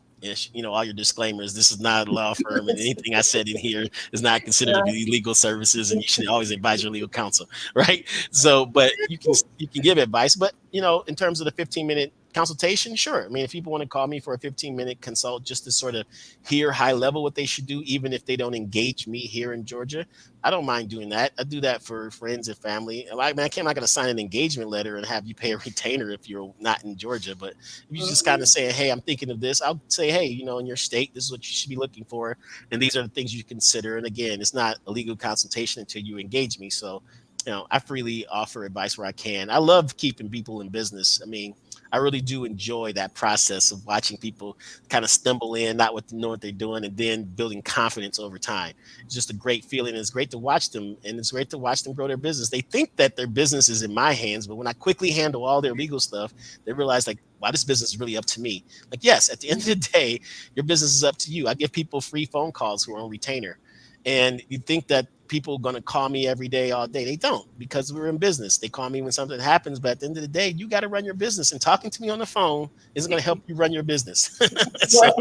all your disclaimers. This is not a law firm, and anything I said in here is not considered to be legal services, and you should always advise your legal counsel, right? So, but you can give advice, but in terms of the 15-minute consultation, sure. I mean, if people want to call me for a 15-minute consult just to sort of hear high level what they should do, even if they don't engage me here in Georgia, I don't mind doing that. I do that for friends and family. Like, man, I'm not going to sign an engagement letter and have you pay a retainer if you're not in Georgia. But if you just kind of say, hey, I'm thinking of this, I'll say, hey, in your state, this is what you should be looking for, and these are the things you consider. And again, it's not a legal consultation until you engage me. So I freely offer advice where I can. I love keeping people in business. I mean, I really do enjoy that process of watching people kind of stumble in, not what know what they're doing, and then building confidence over time. It's just a great feeling. It's great to watch them, and it's great to watch them grow their business. They think that their business is in my hands, but when I quickly handle all their legal stuff, they realize like, wow, this business is really up to me. Like, yes, at the end of the day, your business is up to you. I give people free phone calls who are on retainer. And you think that people are going to call me every day, all day. They don't, because we're in business. They call me when something happens. But at the end of the day, you got to run your business. And talking to me on the phone isn't going to help you run your business. So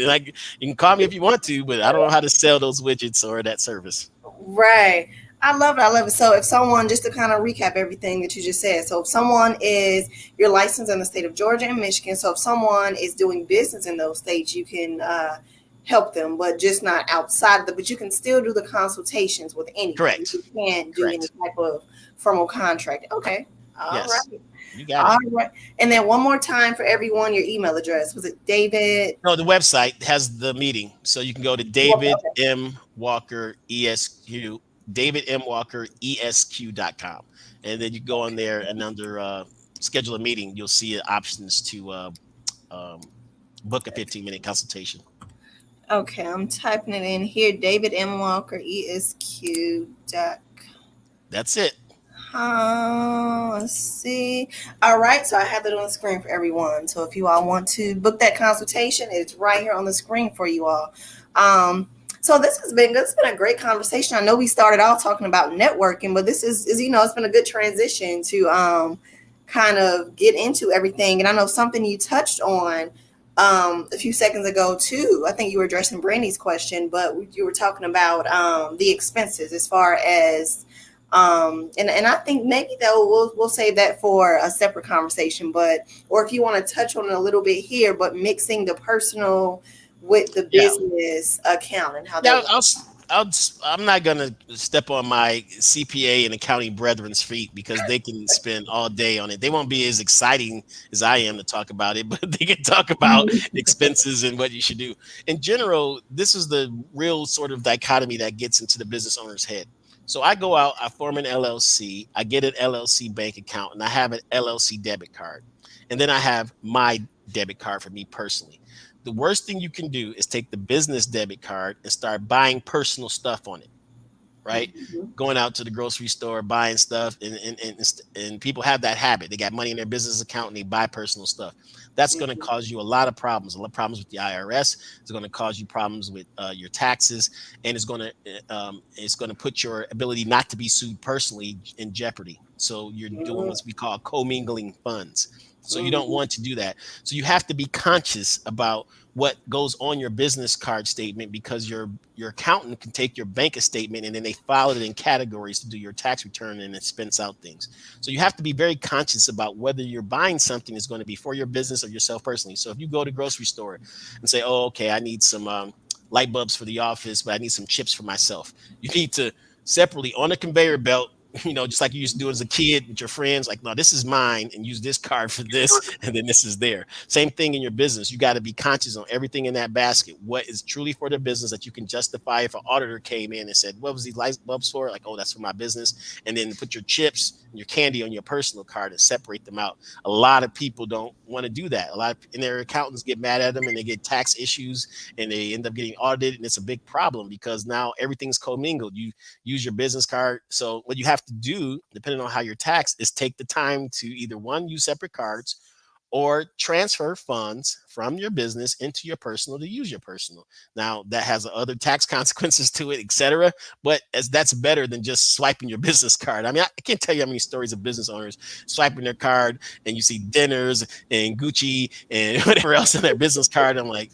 like, you can call me if you want to, but I don't know how to sell those widgets or that service. Right. I love it. I love it. So if someone, just to kind of recap everything that you just said, so if someone is, you're licensed in the state of Georgia and Michigan, so if someone is doing business in those states, you can help them, but just not outside of the, but you can still do the consultations with anybody. Correct. You can't do any Correct. type of formal contract. Okay. All Yes. right. You got it. All right. And then one more time for everyone, your email address. Was it David? No, the website has the meeting. So you can go to David M. Walker ESQ, David M. Walker ESQ.com. And then you go on there and under schedule a meeting, you'll see options to um, book a 15-minute consultation. Okay, I'm typing it in here. David M. Walker, ESQ. That's it. Let's see. All right, so I have it on the screen for everyone. So if you all want to book that consultation, it's right here on the screen for you all. So this has been good. It's been a great conversation. I know we started out talking about networking, but this is it's been a good transition to kind of get into everything. And I know something you touched on a few seconds ago too. I think you were addressing Brandy's question, but you were talking about the expenses as far as and I think maybe though we'll save that for a separate conversation, but or if you want to touch on it a little bit here, but mixing the personal with the Yeah. business account and how Yeah, that. I'm not gonna step on my CPA and accounting brethren's feet because they can spend all day on it. They won't be as exciting as I am to talk about it, but they can talk about expenses and what you should do. In general, this is the real sort of dichotomy that gets into the business owner's head. So I go out, I form an LLC, I get an LLC bank account, and I have an LLC debit card. And then I have my debit card for me personally. The worst thing you can do is take the business debit card and start buying personal stuff on it, right? Mhm. Going out to the grocery store, buying stuff, and people have that habit. They got money in their business account and they buy personal stuff. That's going to cause you a lot of problems. A lot of problems with the IRS. It's going to cause you problems with your taxes, and it's going to put your ability not to be sued personally in jeopardy. So you're doing what we call commingling funds. So you don't want to do that. So you have to be conscious about what goes on your business card statement because your accountant can take your bank statement and then they file it in categories to do your tax return and expense out things. So you have to be very conscious about whether you're buying something is going to be for your business or yourself personally. So if you go to grocery store and say, oh, okay, I need some light bulbs for the office, but I need some chips for myself. You need to separately on a conveyor belt, just like you used to do as a kid with your friends, like, no, this is mine and use this card for this. And then this is there. Same thing in your business. You got to be conscious on everything in that basket. What is truly for the business that you can justify if an auditor came in and said, what was these light bulbs for? Like, oh, that's for my business. And then put your chips and your candy on your personal card and separate them out. A lot of people don't want to do that. And their accountants get mad at them and they get tax issues and they end up getting audited. And it's a big problem because now everything's commingled. You use your business card. So what you have to do, depending on how you're taxed, is take the time to either one, use separate cards or transfer funds from your business into your personal to use your personal. Now that has other tax consequences to it, etc. But as that's better than just swiping your business card. I mean, I can't tell you how many stories of business owners swiping their card and you see dinners and Gucci and whatever else in their business card. I'm like,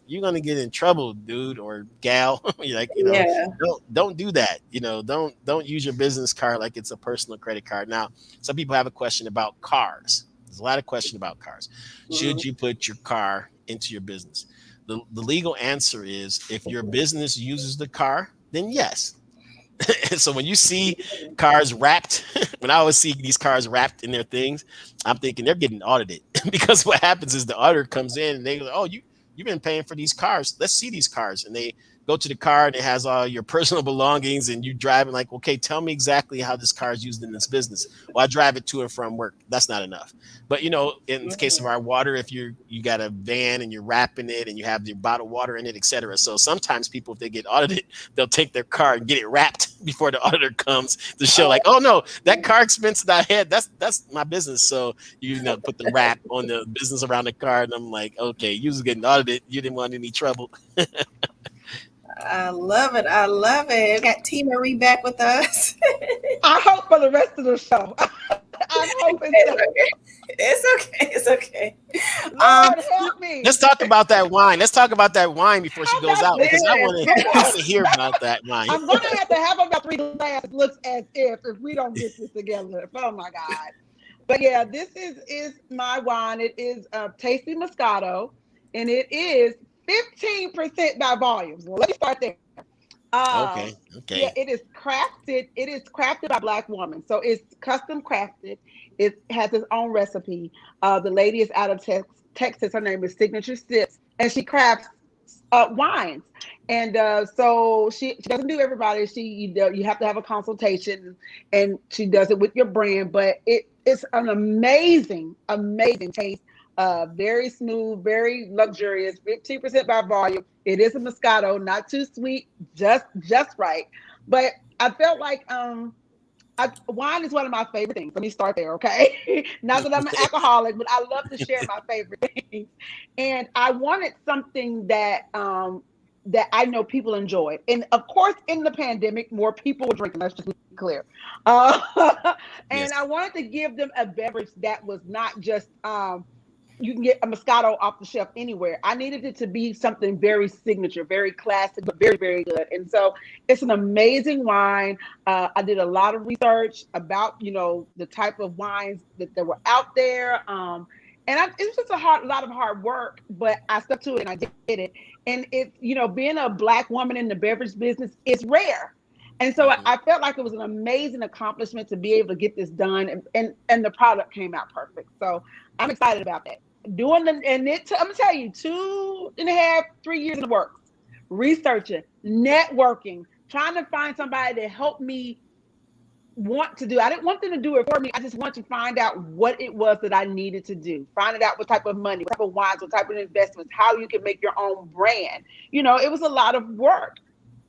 you're gonna get in trouble, dude or gal. You're like, Yeah. don't do that. Don't use your business card like it's a personal credit card. Now, some people have a question about cars. There's a lot of question about cars. Should you put your car into your business? The legal answer is if your business uses the car, then yes. So when you see cars wrapped, when I always see these cars wrapped in their things, I'm thinking they're getting audited because what happens is the auditor comes in and they go, oh, you've been paying for these cars. Let's see these cars. And they go to the car and it has all your personal belongings, and you drive and like, okay, tell me exactly how this car is used in this business. Well, I drive it to and from work. That's not enough. But in the case of our water, if you got a van and you're wrapping it and you have your bottled water in it, etc. So sometimes people, if they get audited, they'll take their car and get it wrapped before the auditor comes to show, like, oh no, that car expense that I had, that's my business. So put the wrap on the business around the car, and I'm like, okay, you was getting audited. You didn't want any trouble. I love it. I love it. We got T Marie back with us. I hope for the rest of the show. I'm hoping it's okay. It's okay. Lord, help me. Let's talk about that wine. Let's talk about that wine before she goes out, because I want to hear about that wine. I'm going to have about 3 glasses. Looks as if we don't get this together. Oh my God. But yeah, this is my wine. It is Tasty Moscato, and it is 15% by volume. So let me start there. Okay. Yeah, it is crafted. It is crafted by a Black woman, so it's custom crafted. It has its own recipe. The lady is out of Texas. Her name is Signature Sips, and she crafts wines. And so she doesn't do everybody. You have to have a consultation, and she does it with your brand. But it's an amazing taste. Very smooth, very luxurious, 15% by volume. It is a Moscato, not too sweet, just right. But I felt like wine is one of my favorite things. Let me start there, okay? Not that I'm an alcoholic, but I love to share my favorite things. And I wanted something that that I know people enjoyed. And of course, in the pandemic, more people were drinking. Let's just be clear. And Yes. I wanted to give them a beverage that was not just you can get a Moscato off the shelf anywhere. I needed it to be something very signature, very classic, but very, very good. And so it's an amazing wine. I did a lot of research about, the type of wines that were out there. It was just a lot of hard work, but I stuck to it and I did it. And it's, being a Black woman in the beverage business is rare. And so I felt like it was an amazing accomplishment to be able to get this done, and the product came out perfect. So I'm excited about that. I'm gonna tell you, 2.5, 3 years in the works, researching, networking, trying to find somebody to help me want to do. I didn't want them to do it for me. I just want to find out what it was that I needed to do. Finding out what type of money, what type of wines, what type of investments, how you can make your own brand. It was a lot of work,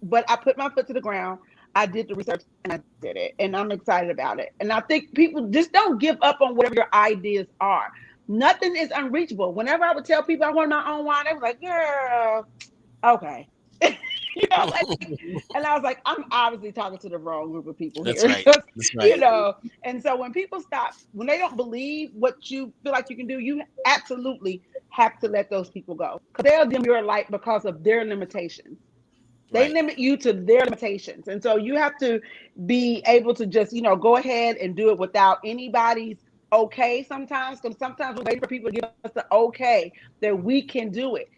but I put my foot to the ground. I did the research and I did it, and I'm excited about it. And I think people just don't give up on whatever your ideas are. Nothing is unreachable. Whenever I would tell people I want my own wine, they were like, "Girl, okay." And I was like, I'm obviously talking to the wrong group of people here. That's right. And so when people when they don't believe what you feel like you can do, you absolutely have to let those people go, because they'll dim your light because of their limitations. They limit you to their limitations. And so you have to be able to just, go ahead and do it without anybody's okay sometimes. Because sometimes we're waiting for people to give us the okay that we can do it.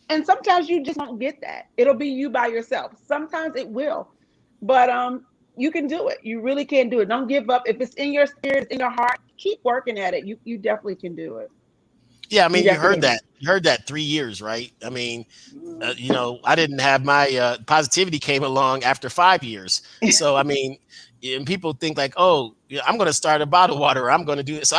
And sometimes you just won't get that. It'll be you by yourself. Sometimes it will. But you can do it. You really can do it. Don't give up. If it's in your spirit, it's in your heart, keep working at it. You definitely can do it. Yeah, I mean, you heard that. You heard that 3 years, right? I mean, I didn't have my positivity came along after 5 years. So, I mean, and people think like, oh, I'm going to start a bottled water. Or I'm going to do this. So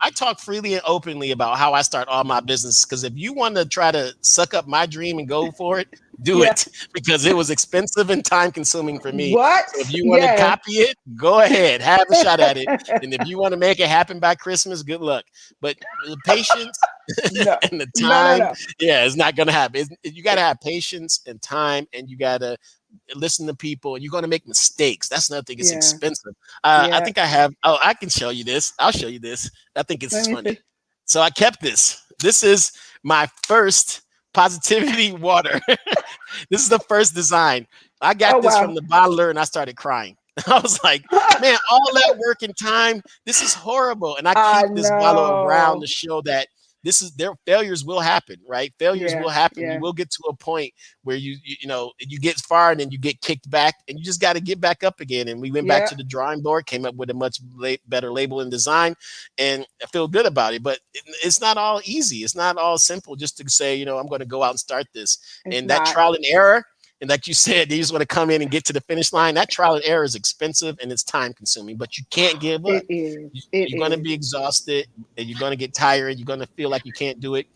I talk freely and openly about how I start all my business. Because if you want to try to suck up my dream and go for it, do it, because it was expensive and time consuming for me. What? So if you want to copy it, go ahead, have a shot at it. And if you want to make it happen by Christmas, good luck. But the patience and the time, it's not going to happen. You got to have patience and time, and you got to listen to people, and you're going to make mistakes. That's another thing. It's expensive. I think I have. Oh, I can show you this. I'll show you this. I think it's funny. So I kept this. This is my first Positivity water. This is the first design. I got this from the bottler, and I started crying. I was like, man, all that work and time, this is horrible. And I keep this bottle around to show that their failures will happen, right? Failures will happen. You Yeah. will get to a point where you get far and then you get kicked back, and you just got to get back up again. And we went back to the drawing board, came up with a much better label and design, and I feel good about it. But it's not all easy. It's not all simple just to say, I'm going to go out and start this. It's That not. trial and error. And like you said, they just want to come in and get to the finish line. That trial and error is expensive and it's time consuming, but you can't give up. It is. You're going to be exhausted and you're going to get tired. You're going to feel like you can't do it.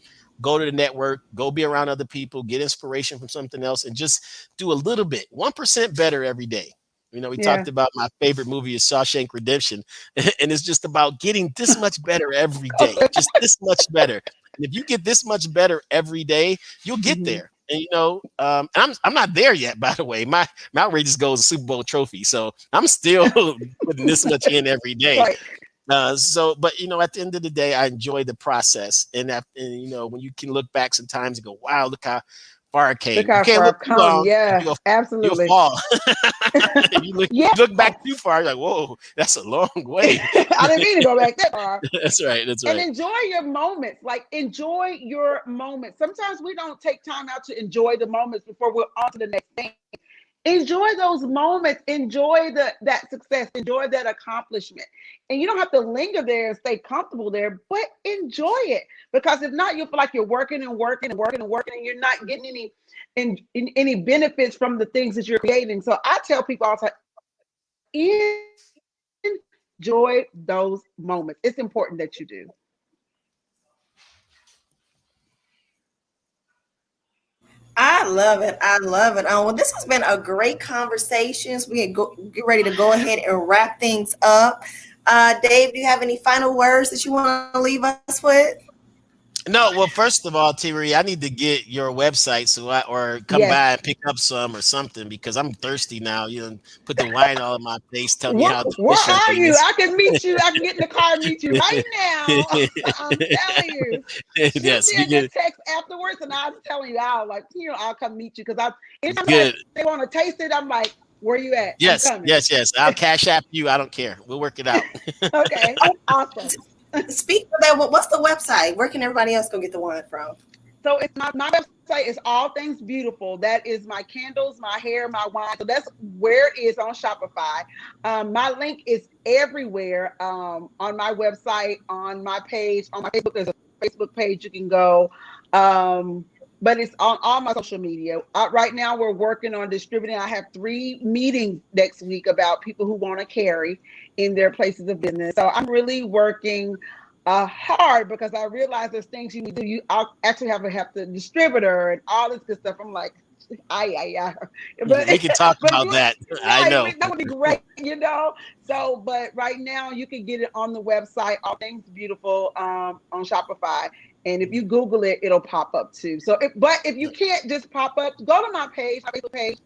Go to the network, go be around other people, get inspiration from something else, and just do a little bit, 1% better every day. We talked about my favorite movie is Shawshank Redemption, and it's just about getting this much better every day, just this much better. And if you get this much better every day, you'll get there. And I'm not there yet, by the way. My outrageous goal is a Super Bowl trophy, so I'm still putting this much in every day. Right. But at the end of the day, I enjoy the process, and when you can look back sometimes and go, "Wow, look how far I came." Look how far I've come. Yeah, absolutely. You'll fall. If you look back too far, you're like, "Whoa, that's a long way." I didn't mean to go back that far. That's right. And enjoy your moments. Like, enjoy your moments. Sometimes we don't take time out to enjoy the moments before we're on to the next thing. Enjoy those moments. Enjoy that success. Enjoy that accomplishment. And you don't have to linger there and stay comfortable there, but enjoy it. Because if not, you'll feel like you're working and working and working and working, and you're not getting any benefits from the things that you're creating. So I tell people all the time, enjoy those moments. It's important that you do. I love it. I love it. Well, this has been a great conversation. So we get ready to go ahead and wrap things up. Dave, do you have any final words that you want to leave us with? No, well, first of all, T-Marie, I need to get your website or come by and pick up some or something, because I'm thirsty now. Put the wine all in my face. Tell me how. Where are you? I can meet you. I can get in the car and meet you right now. I'm telling you. Yes, Shoot me a text afterwards, and I was telling you, I'll come meet you, because anytime they want to taste it, I'm like, where you at? Yes. I'll cash app you. I don't care. We'll work it out. Okay. Awesome. Speak of that. What's the website? Where can everybody else go get the wine from? So it's my website is All Things Beautiful. That is my candles, my hair, my wine. So that's where it is on Shopify. My link is everywhere on my website, on my page, on my Facebook. There's a Facebook page you can go. But it's on all my social media. Right now, we're working on distributing. I have 3 meetings next week about people who want to carry in their places of business. So I'm really working hard, because I realize there's things you need to do. I'll actually have the distributor and all this good stuff. I'm like, But we can talk about that. I know. That would be great, So, but right now you can get it on the website, All Things Beautiful, on Shopify. And if you Google it, it'll pop up too. So, if you can't just pop up, go to my page, my Facebook page,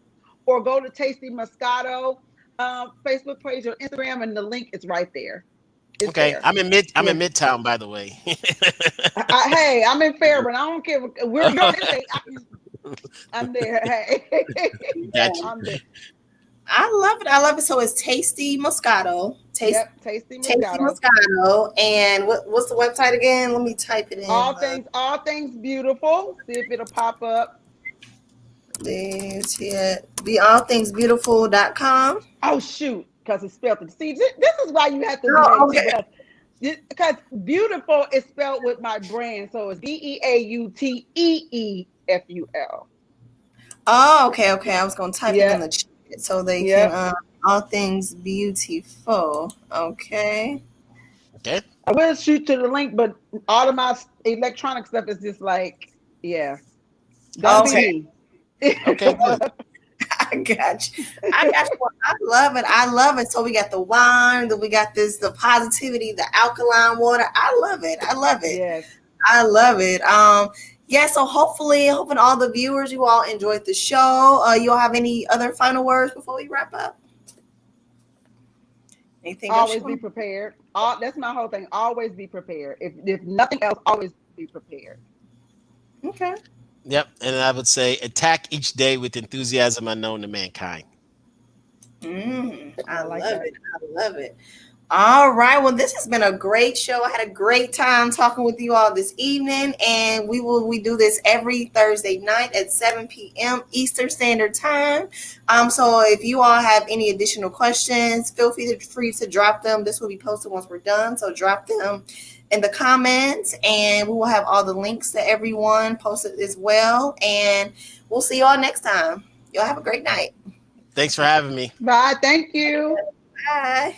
or go to Tasty Moscato Facebook page or Instagram, and the link is right there. It's okay, there. I'm in Midtown, by the way. Hey, I'm in Fairburn. I don't care. I'm there. Hey, I'm there. I love it. I love it. So it's Tasty Moscato. Tasty Moscato. And what's the website again? Let me type it in. All things beautiful. See if it'll pop up. It's here. Allthingsbeautiful.com. Oh shoot, because it's spelled. See, this is why you have to because beautiful is spelled with my brand, so it's BeauteeFul. Oh, okay. I was gonna type it in the chat so they can All Things Beautiful. Okay. I will shoot to the link, but all of my electronic stuff is just like, don't be me. Okay, good. I got you. Well, I love it. So we got the wine, we got the positivity, the alkaline water. I love it. Yes. I love it. So hoping all the viewers, you all enjoyed the show. You all have any other final words before we wrap up? Anything? Always be prepared. That's my whole thing. Always be prepared. If nothing else, always be prepared. Okay. Yep, and I would say attack each day with enthusiasm unknown to mankind. I love it. All right. Well, this has been a great show. I had a great time talking with you all this evening, and we do this every Thursday night at 7 p.m. Eastern Standard Time. So if you all have any additional questions, feel free to drop them. This will be posted once we're done, so drop them in the comments, and we will have all the links to everyone posted as well. And we'll see you all next time. Y'all have a great night. Thanks for having me. Bye. Thank you. Bye.